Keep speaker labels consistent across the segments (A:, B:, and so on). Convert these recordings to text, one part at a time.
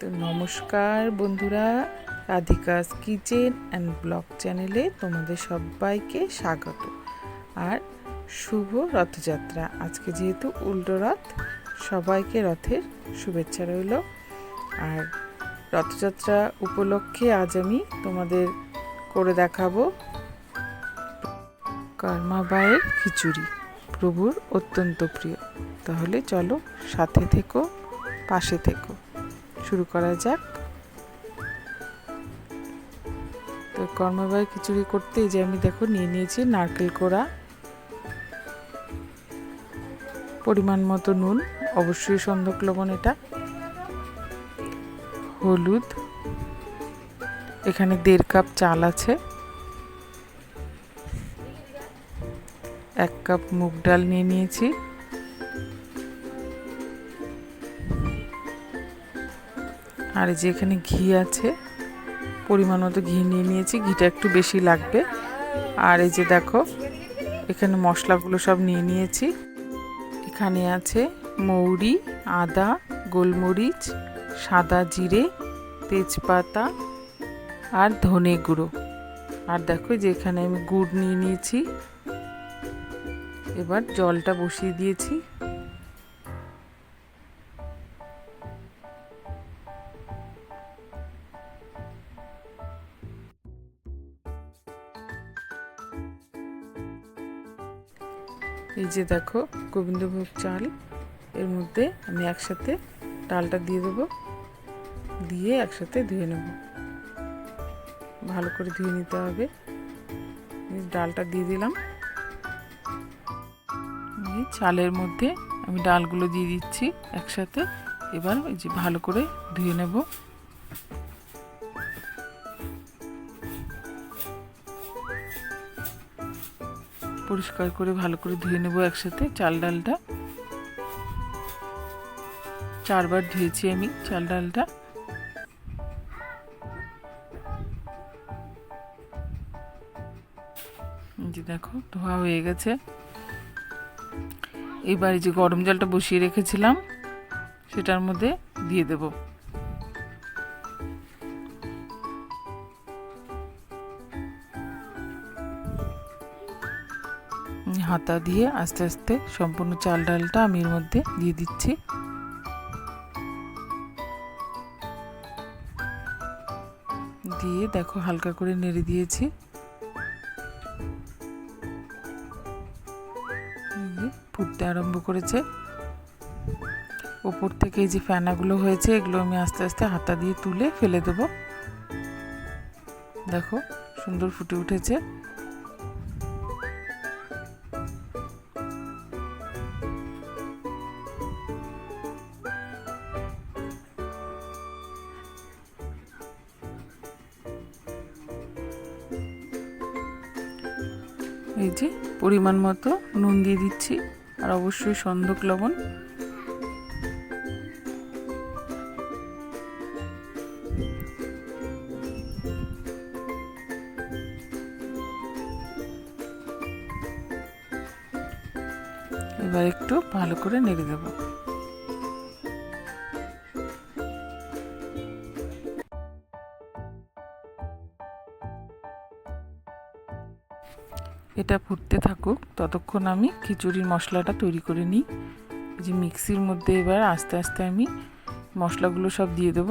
A: তো নমস্কার বন্ধুরা, রাধিকাস কিচেন অ্যান্ড ব্লগ চ্যানেলে তোমাদের সবাইকে স্বাগত। আর শুভ রথযাত্রা। আজকে যেহেতু উল্টো রথ, সবাইকে রথের শুভেচ্ছা রইল। আর রথযাত্রা উপলক্ষে আজ আমি তোমাদের করে দেখাবো কর্মাবাইয়ের খিচুড়ি, প্রভুর অত্যন্ত প্রিয়। তাহলে চলো সাথে থেকো, পাশে থেকো, শুরু করা যাক। তো কর্মাবাইয়ের খিচুড়ি করতে এই যে আমি দেখো নিয়ে নিয়েছি নারকেল কোড়া, পরিমাণ মতো নুন, অবশ্যই সন্ধক লবণ, এটা হলুদ, এখানে 1.5 কাপ চাল আছে, 1 কাপ মুগ ডাল নিয়ে নিয়েছি, আর এই যে এখানে ঘি আছে, পরিমাণ মতো ঘি নিয়ে নিয়েছি, ঘিটা একটু বেশি লাগবে। আর এই যে দেখো এখানে মশলাগুলো সব নিয়ে নিয়েছি। এখানে আছে মৌরি, আদা, গোলমরিচ, সাদা জিরে, তেজপাতা আর ধনে গুঁড়ো। আর দেখো যে এখানে আমি গুড় নিয়ে নিয়েছি। এবার জলটা বসিয়ে দিয়েছি। এই যে দেখো গোবিন্দভোগ চাল, এর মধ্যে আমি একসাথে ডালটা দিয়ে দেবো, দিয়ে একসাথে ধুয়ে নেব। ভালো করে ধুয়ে নিতে হবে। ডালটা দিয়ে দিলাম, চালের মধ্যে আমি ডালগুলো দিয়ে দিচ্ছি একসাথে। এবার এই যে ভালো করে ধুয়ে নেব। পরিষ্কার করে ভালো করে ধুয়ে নেব একসাথে চাল ডালটা। 4 বার ধুয়েছি আমি চাল ডালটা। যে দেখো ধোয়া হয়ে গেছে। এবার এই যে গরম জলটা বসিয়ে রেখেছিলাম সেটার মধ্যে দিয়ে দেব। হাতা দিয়ে আস্তে আস্তে সম্পূর্ণ চাল ডালটা আমি এর মধ্যে দিয়ে দিচ্ছি। দিয়ে দেখো হালকা করে নেড়ে দিয়েছি। ফুটতে আরম্ভ করেছে। ওপর থেকে এই যে ফেনাগুলো হয়েছে, এগুলো আমি আস্তে আস্তে হাতা দিয়ে তুলে ফেলে দেব। দেখো সুন্দর ফুটে উঠেছে। এই যে পরিমাণ মতো নুন দিয়ে দিচ্ছি, আর অবশ্যই সন্ধক লবণ। এবার একটু ভালো করে নেড়ে দেব। এটা ফুটতে থাকুক, ততক্ষণ আমি খিচুড়ির মশলাটা তৈরি করে নিই। যে মিক্সির মধ্যে এবার আস্তে আস্তে আমি মশলাগুলো সব দিয়ে দেব,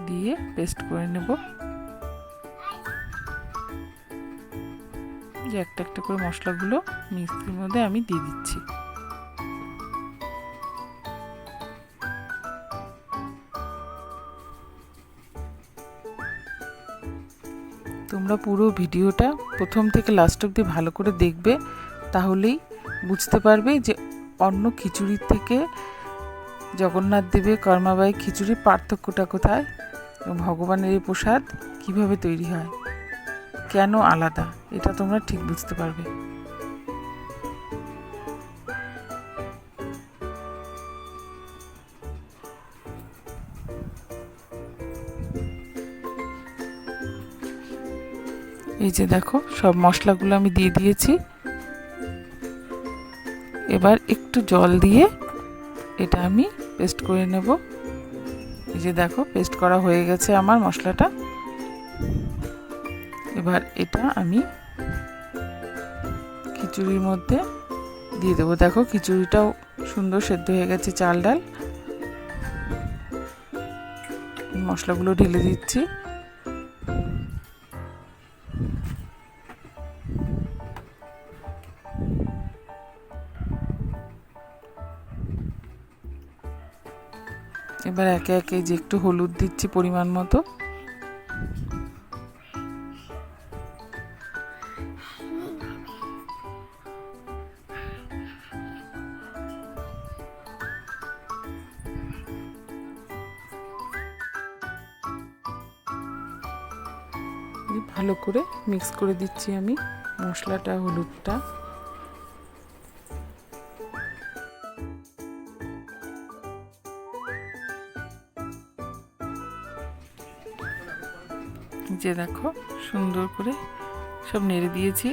A: দিয়ে পেস্ট করে নেব। যে একটা একটা করে মশলাগুলো মিক্সির মধ্যে আমি দিয়ে দিচ্ছি। তোমরা পুরো ভিডিওটা প্রথম থেকে লাস্ট অবধি ভালো করে দেখবে, তাহলেই বুঝতে পারবে যে অন্য খিচুড়ির থেকে জগন্নাথ দেবের কর্মাবাই খিচুড়ির পার্থক্যটা কোথায়, এবং ভগবানের এই প্রসাদ কিভাবে তৈরি হয়, কেন আলাদা, এটা তোমরা ঠিক বুঝতে পারবে। এই যে দেখো সব মশলাগুলো আমি দিয়ে দিয়েছি। এবার একটু জল দিয়ে এটা আমি পেস্ট করে নেব। এই যে দেখো পেস্ট করা হয়ে গেছে আমার মশলাটা। এবার এটা আমি খিচুড়ির মধ্যে দিয়ে দেবো। দেখো খিচুড়িটাও সুন্দর সেদ্ধ হয়ে গেছে, চাল ডাল। মশলাগুলো ঢেলে দিচ্ছি। এবার একে একে যে একটু হলুদ দিচ্ছি পরিমাণ মতো। ভালো করে মিক্স করে দিচ্ছি আমি মশলাটা, হলুদটা। যে দেখো সুন্দর করে সব নেড়ে দিয়েছি,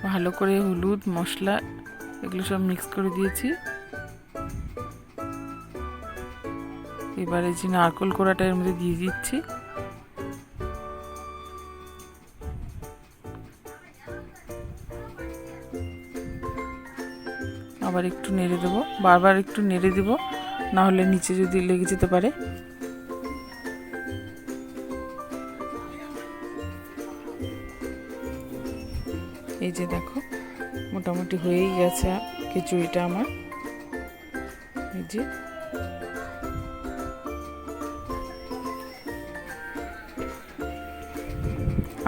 A: ভালো করে হলুদ মশলা এগুলো সব মিক্স করে দিয়েছি। এবারে যে নারকেল কোড়াটা এর মধ্যে দিয়ে দিচ্ছি। আবার একটু নেড়ে দেবো, বারবার একটু নেড়ে দেবো, না হলে নিচে যদি লেগে যেতে পারে। এই যে দেখো মোটামুটি হয়েই গেছে খিচুড়িটা আমার। এই যে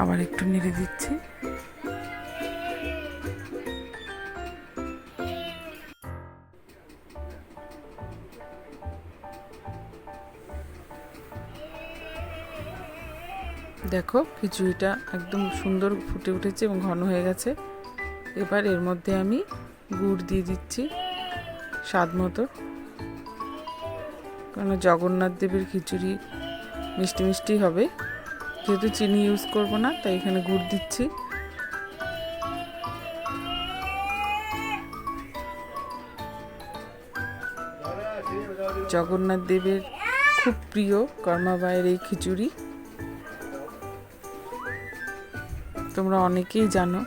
A: আবার একটু নেড়ে দিচ্ছি। দেখো খিচুড়িটা একদম সুন্দর ফুটে উঠেছে এবং ঘন হয়ে গেছে। এবার এর মধ্যে আমি গুড় দিয়ে দিচ্ছি স্বাদ মতো, কারণ জগন্নাথ দেবের খিচুড়ি মিষ্টি মিষ্টি হবে, যেহেতু চিনি ইউজ করব না তাই এখানে গুড় দিচ্ছি। জগন্নাথ দেবের খুব প্রিয় কর্মাবায়ের এই খিচুড়ি, তোমরা অনেকেই জানো।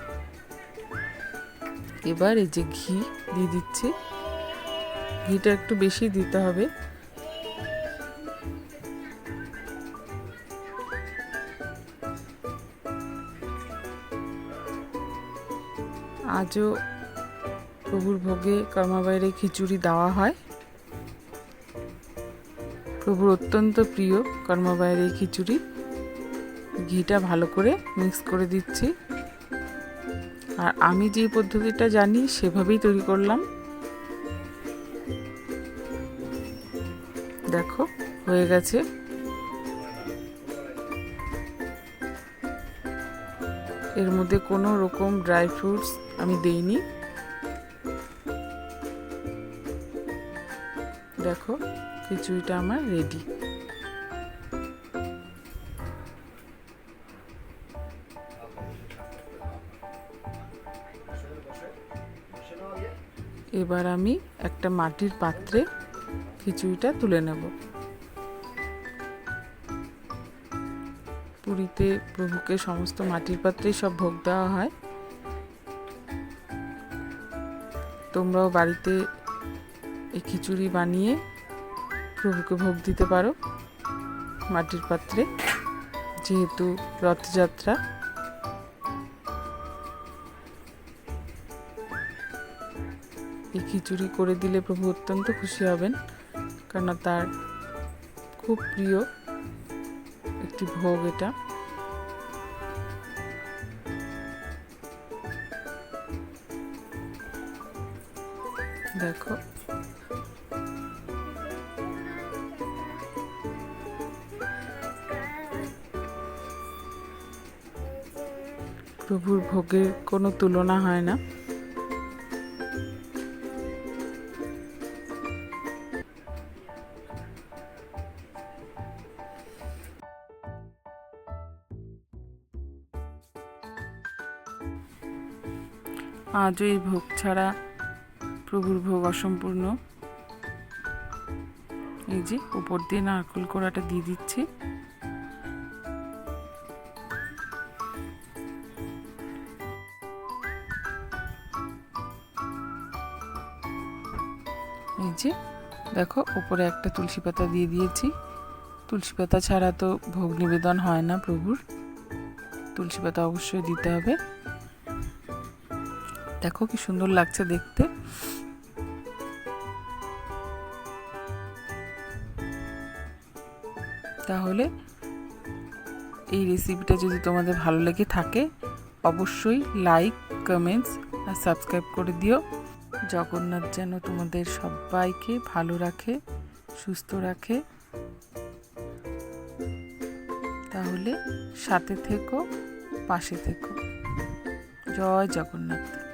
A: এবার এই যে ঘি দিয়ে দিচ্ছি, ঘিটা একটু বেশি দিতে হবে। আজও প্রভুর ভোগে কর্মাবায়ের খিচুড়ি দেওয়া হয়। প্রভুর অত্যন্ত প্রিয় কর্মাবায়ের এই খিচুড়ি। ঘিটা ভালো করে মিক্স করে দিচ্ছি, আর আমি যে পদ্ধতিটা জানি সেভাবেই তৈরি করলাম। দেখো হয়ে গেছে। এর মধ্যে কোনো রকম ড্রাই ফ্রুটস আমি দেইনি। দেখো খিচুড়িটা আমার রেডি। এবার আমি একটা মাটির পাত্রে খিচুড়িটা তুলে নেব। পুরীতে প্রভুকে সমস্ত মাটির পাত্রেই সব ভোগ দেওয়া হয়। তোমরাও বাড়িতে এই খিচুড়ি বানিয়ে প্রভুকে ভোগ দিতে পারো মাটির পাত্রে, যেহেতু রথযাত্রা। এই খিচুড়ি করে দিলে প্রভু অত্যন্ত খুশি হবেন, কারণ তার খুব প্রিয় একটি ভোগ এটা। দেখো প্রভুর ভোগের কোনো তুলনা হয় না। আজও এই ভোগ ছাড়া প্রভুর ভোগ অসম্পূর্ণ। এই যে উপর দিয়ে নারকেল কোড়াটা দিয়ে দিচ্ছি। এই যে দেখো উপরে একটা তুলসী পাতা দিয়ে দিয়েছি। তুলসী পাতা ছাড়া তো ভোগ নিবেদন হয় না প্রভুর, তুলসী পাতা অবশ্যই দিতে হবে। দেখো কি সুন্দর লাগছে দেখতে। তাহলে এই রেসিপিটা যদি তোমাদের ভালো লেগে থাকে অবশ্যই লাইক, কমেন্টস আর সাবস্ক্রাইব করে দিও। জগন্নাথ যেন তোমাদের সবাইকে ভালো রাখে, সুস্থ রাখে। তাহলে সাথে থেকো, পাশে থেকো। জয় জগন্নাথ।